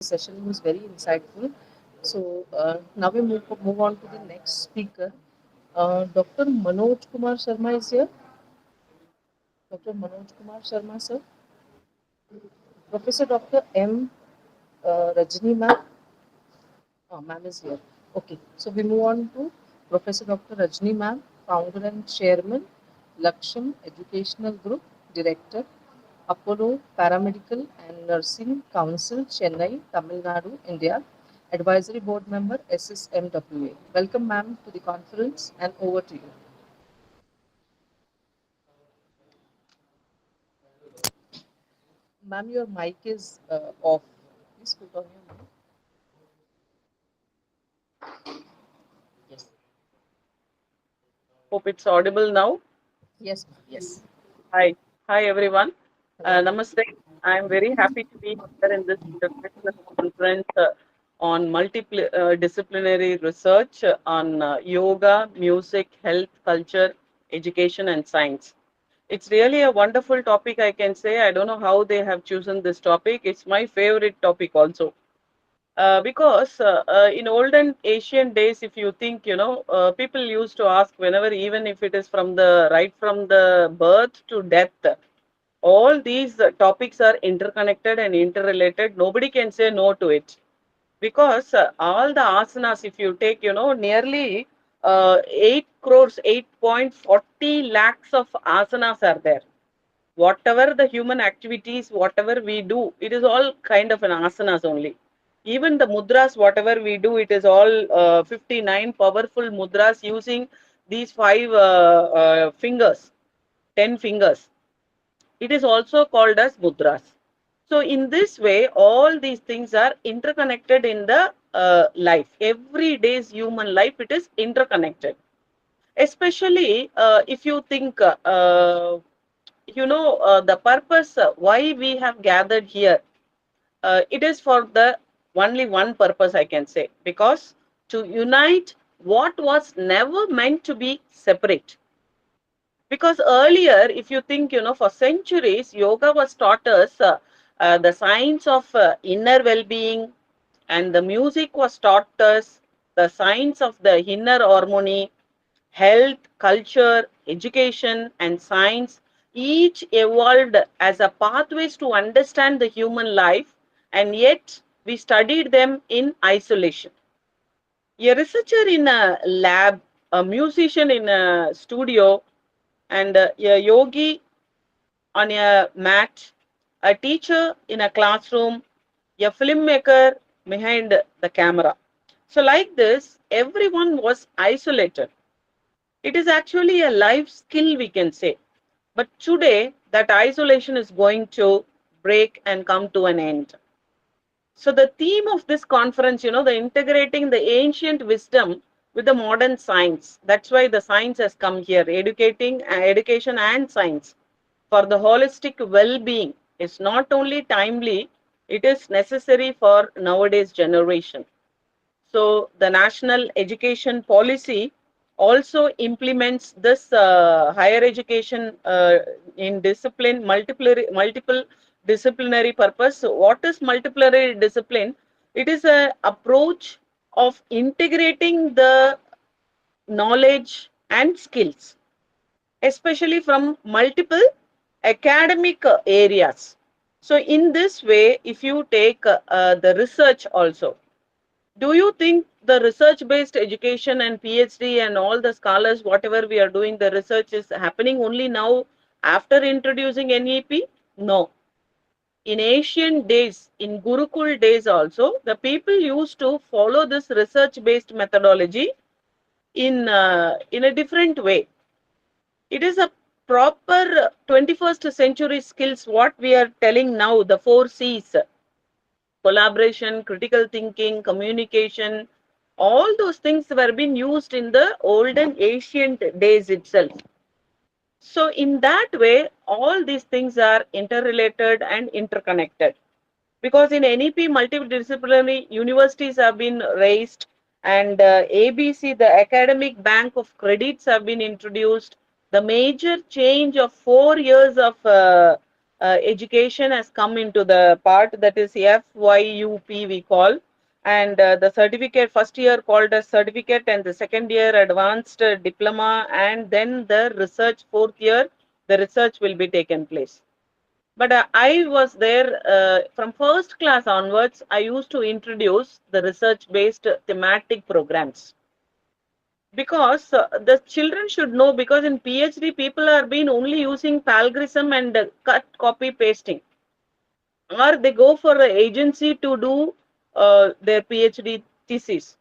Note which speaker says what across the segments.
Speaker 1: session was very insightful. So now we move on to the next speaker. Dr. Manoj Kumar Sharma is here. Dr. Manoj Kumar Sharma, sir. Professor Dr. M. Rajini, ma'am. Ma'am is here. Okay, so we move on to Professor Dr. Rajni ma'am, founder and chairman, Laksham Educational Group, director, Apollo Paramedical and Nursing Council, Chennai, Tamil Nadu, India, advisory board member, SSMWA. Welcome, ma'am, to the conference, and over to you. Ma'am, your mic is off. Please put on your mic. Yes.
Speaker 2: Hope it's audible now.
Speaker 1: Yes, ma'am. Yes.
Speaker 2: Hi. Hi, everyone.
Speaker 1: Hello.
Speaker 2: Namaste. I'm very happy to be here in this international conference on multidisciplinary research on yoga, music, health, culture, education, and science. It's really a wonderful topic, I can say. I don't know how they have chosen this topic. It's my favorite topic also. Because in olden Asian days, if you think, people used to ask whenever, even if it is from the right from the birth to death, all these topics are interconnected and interrelated. Nobody can say no to it because all the asanas, if you take, nearly 8 crores, 8.40 lakhs of asanas are there. Whatever the human activities, whatever we do, it is all kind of an asanas only. Even the mudras, whatever we do, it is all 59 powerful mudras using these five fingers, 10 fingers. It is also called as mudras. So in this way, all these things are interconnected in the life. Every day's human life, it is interconnected. Especially if you think the purpose why we have gathered here, it is for the only one purpose, I can say, because to unite what was never meant to be separate. Because earlier, if you think, for centuries yoga was taught us the science of inner well-being, and the music was taught us the science of the inner harmony. Health, culture, education, and science each evolved as a pathways to understand the human life, and yet we studied them in isolation. A researcher in a lab, a musician in a studio, and a yogi on a mat, a teacher in a classroom, a filmmaker behind the camera. So, like this, everyone was isolated. It is actually a life skill, we can say. But today, that isolation is going to break and come to an end. So, the theme of this conference, the integrating the ancient wisdom with the modern science. That's why the science has come here, educating education and science for the holistic well being is not only timely, it is necessary for nowadays generation. So the national education policy also implements this higher education in multiple disciplinary purpose. So what is multidisciplinary discipline? It is a approach of integrating the knowledge and skills, especially from multiple academic areas. So in this way, if you take the research also, do you think the research based education and PhD and all the scholars, whatever we are doing, the research is happening only now after introducing NEP? No. In ancient days, in Gurukul days also, the people used to follow this research based methodology in a different way. It is a proper 21st century skills, what we are telling now, the four C's: collaboration, critical thinking, communication, all those things were being used in the olden ancient days itself. So in that way, all these things are interrelated and interconnected. Because in NEP, multidisciplinary universities have been raised, and ABC, the academic bank of credits, have been introduced. The major change of 4 years of education has come into the part, that is FYUP we call, and the certificate first year called as certificate, and the second year advanced diploma, and then the research fourth year the research will be taken place. But I was there from first class onwards. I used to introduce the research based thematic programs, because the children should know, because in PhD people are been only using plagiarism and cut copy pasting, or they go for an agency to do their PhD thesis.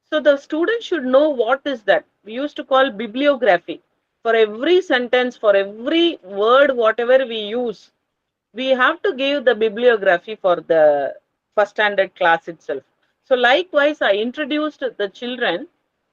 Speaker 2: So the student should know what is that. We used to call bibliography. For every sentence, for every word, whatever we use, we have to give the bibliography for the first standard class itself. So likewise, I introduced the children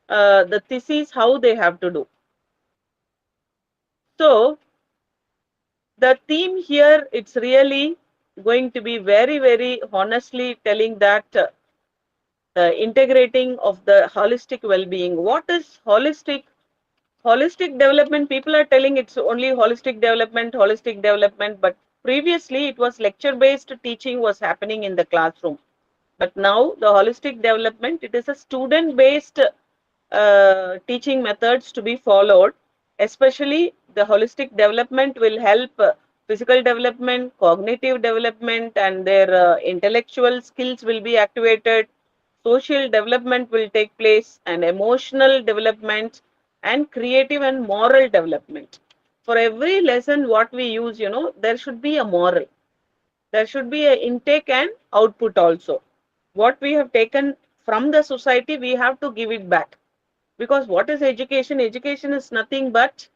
Speaker 2: the thesis how they have to do. So the theme here, it's really going to be very, very honestly telling that the integrating of the holistic well-being. What is holistic? Holistic development, people are telling it's only holistic development, but previously it was lecture based teaching was happening in the classroom. But now the holistic development, it is a student based teaching methods to be followed. Especially the holistic development will help physical development, cognitive development, and their intellectual skills will be activated. Social development will take place, and emotional development, and creative and moral development. For every lesson, what we use, there should be a moral. There should be an intake and output also. What we have taken from the society, we have to give it back. Because what is education? Education is nothing but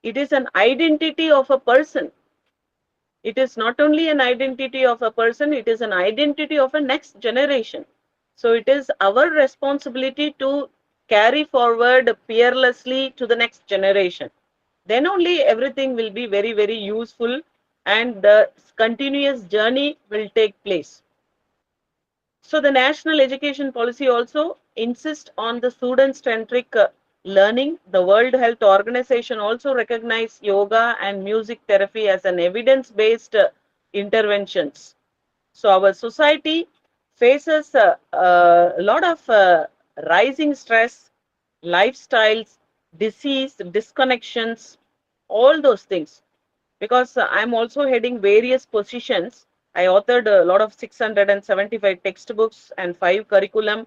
Speaker 2: it is an identity of a person. It is not only an identity of a person, it is an identity of a next generation. So it is our responsibility to carry forward fearlessly to the next generation. Then only everything will be very, very useful, and the continuous journey will take place. So the national education policy also insists on the student-centric learning. The World Health Organization also recognizes yoga and music therapy as an evidence-based interventions. So our society faces a lot of rising stress, lifestyles, disease, disconnections, all those things. Because I'm also heading various positions. I authored a lot of 675 textbooks and 5 curriculum,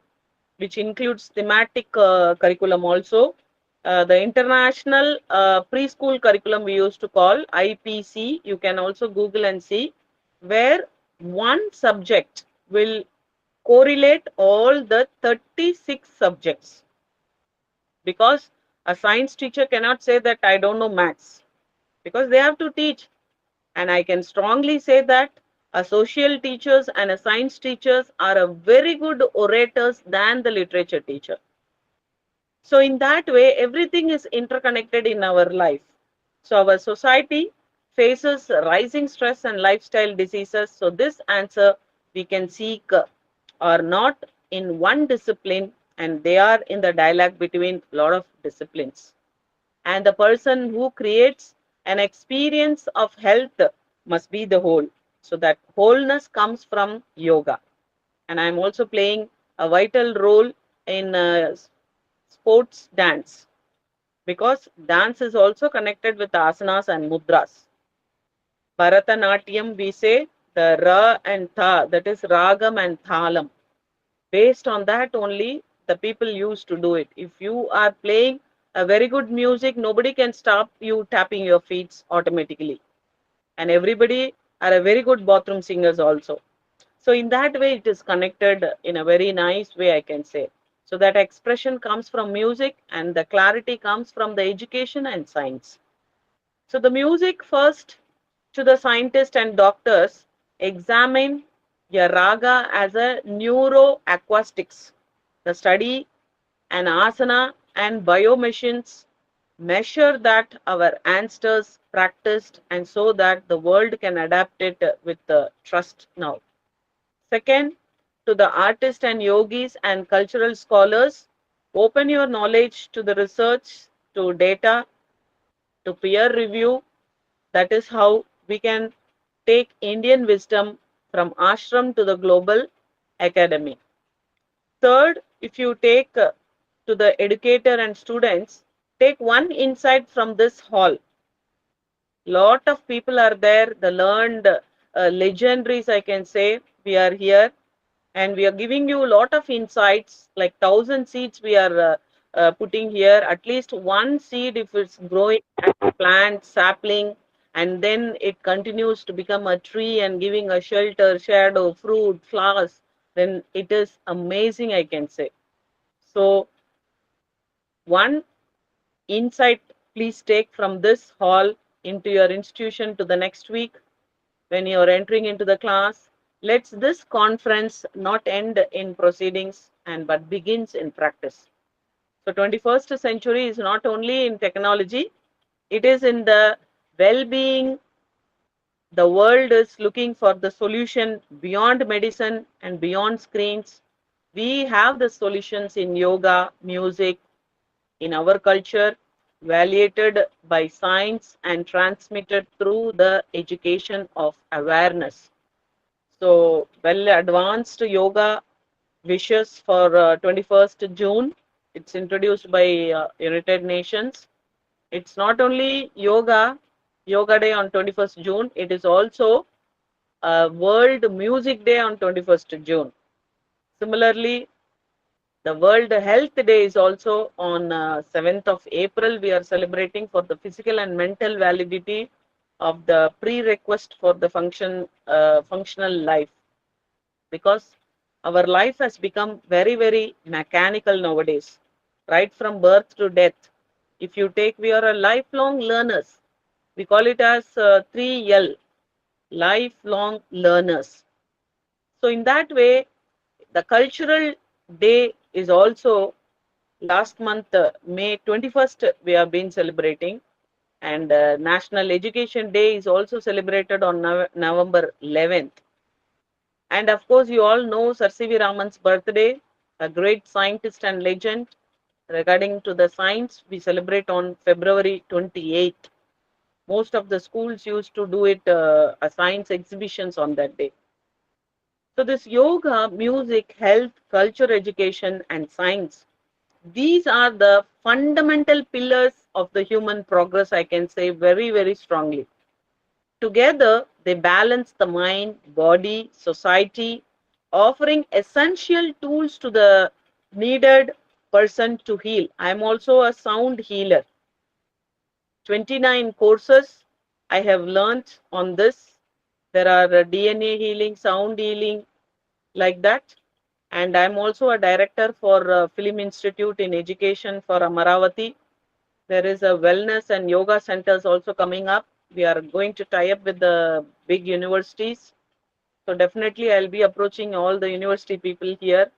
Speaker 2: which includes thematic curriculum also. The international preschool curriculum we used to call IPC. You can also Google and see, where one subject will correlate all the 36 subjects. Because a science teacher cannot say that I don't know maths, because they have to teach. And I can strongly say that a social teachers and a science teachers are a very good orators than the literature teacher. So in that way, everything is interconnected in our life. So our society faces rising stress and lifestyle diseases. So this answer we can seek are not in one discipline, and they are in the dialogue between a lot of disciplines. And the person who creates an experience of health must be the whole. So that wholeness comes from yoga. And I'm also playing a vital role in sports dance, because dance is also connected with asanas and mudras. Bharatanatyam, we say the ra and tha, that is ragam and thalam. Based on that only the people used to do it. If you are playing a very good music, nobody can stop you tapping your feet automatically. And everybody are a very good bathroom singers also. So in that way, it is connected in a very nice way, I can say. So that expression comes from music, and the clarity comes from the education and science. So the music first, to the scientists and doctors, examine a raga as a neuroacoustics. The study and asana and biomachines measure that our ancestors practiced, and so that the world can adapt it with trust now. Second, to the artists and yogis and cultural scholars, open your knowledge to the research, to data, to peer review. That is how we can take Indian wisdom from ashram to the global academy. Third, if you take to the educator and students, take one insight from this hall. Lot of people are there, the learned legendaries, I can say. We are here and we are giving you a lot of insights, like 1,000 seeds we are putting here. At least one seed, if it's growing as a plant, sapling, and then it continues to become a tree and giving a shelter, shadow, fruit, flowers, then it is amazing, I can say. So, one insight please take from this hall into your institution to the next week when you are entering into the class. Let this conference not end in proceedings and but begins in practice. So 21st century is not only in technology, it is in the well-being. The world is looking for the solution beyond medicine and beyond screens. We have the solutions in yoga, music, in our culture, validated by science and transmitted through the education of awareness. So, well advanced yoga wishes for 21st June. It's introduced by United Nations. It's not only yoga day on 21st June, it is also World Music Day on 21st June. Similarly, the World Health Day is also on 7th of April. We are celebrating for the physical and mental validity of the prerequisite for the functional life, because our life has become very, very mechanical nowadays, right from birth to death. If you take, we are a lifelong learners. We call it as 3L, lifelong learners. So, in that way, the cultural day is also last month, May 21st, we have been celebrating, and National Education Day is also celebrated on November 11th. And of course, you all know Sir C.V. Raman's birthday, a great scientist and legend. Regarding to the science, we celebrate on February 28th. Most of the schools used to do it a science exhibitions on that day. So this yoga, music, health, culture, education, and science, these are the fundamental pillars of the human progress, I can say very, very strongly. Together, they balance the mind, body, society, offering essential tools to the needed person to heal. I am also a sound healer. 29 courses I have learnt on this. There are DNA healing, sound healing, like that. And I'm also a director for Film Institute in Education for Amaravati. There is a wellness and yoga centers also coming up. We are going to tie up with the big universities. So definitely I'll be approaching all the university people here.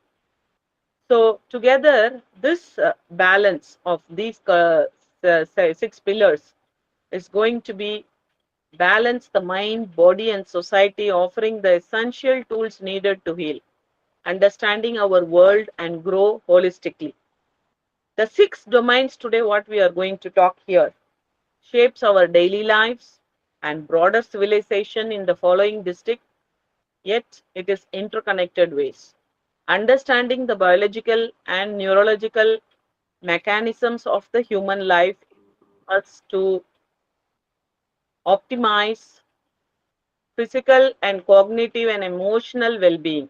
Speaker 2: So together, this balance of these six pillars is going to be balance the mind, body, and society, offering the essential tools needed to heal, understanding our world, and grow holistically. The six domains today, what we are going to talk here, shapes our daily lives and broader civilization in the following district, yet it is interconnected ways. Understanding the biological and neurological mechanisms of the human life us to optimize physical and cognitive and emotional well-being.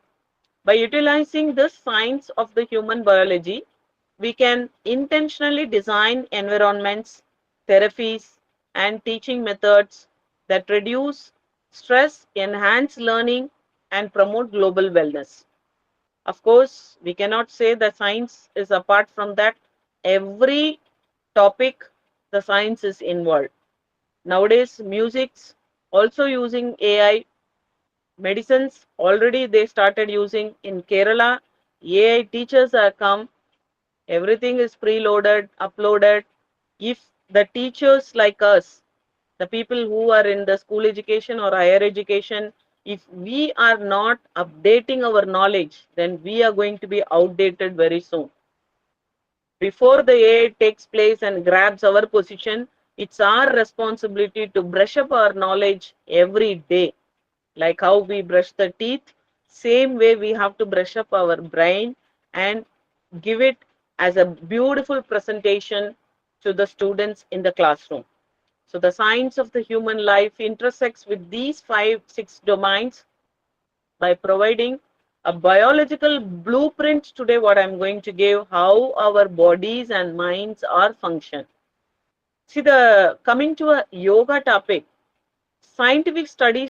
Speaker 2: By utilizing this science of the human biology, we can intentionally design environments, therapies, and teaching methods that reduce stress, enhance learning, and promote global wellness. Of course, we cannot say that science is apart from that. Every topic, the science is involved. Nowadays, music's also using AI. Medicines already they started using in Kerala. AI teachers are come. Everything is preloaded, uploaded. If the teachers like us, the people who are in the school education or higher education, if we are not updating our knowledge, then we are going to be outdated very soon. Before the AI takes place and grabs our position, it's our responsibility to brush up our knowledge every day. Like how we brush the teeth, same way we have to brush up our brain and give it as a beautiful presentation to the students in the classroom. So the science of the human life intersects with these five, six domains by providing a biological blueprint. Today, what I'm going to give, how our bodies and minds are function. See, the coming to a yoga topic, scientific studies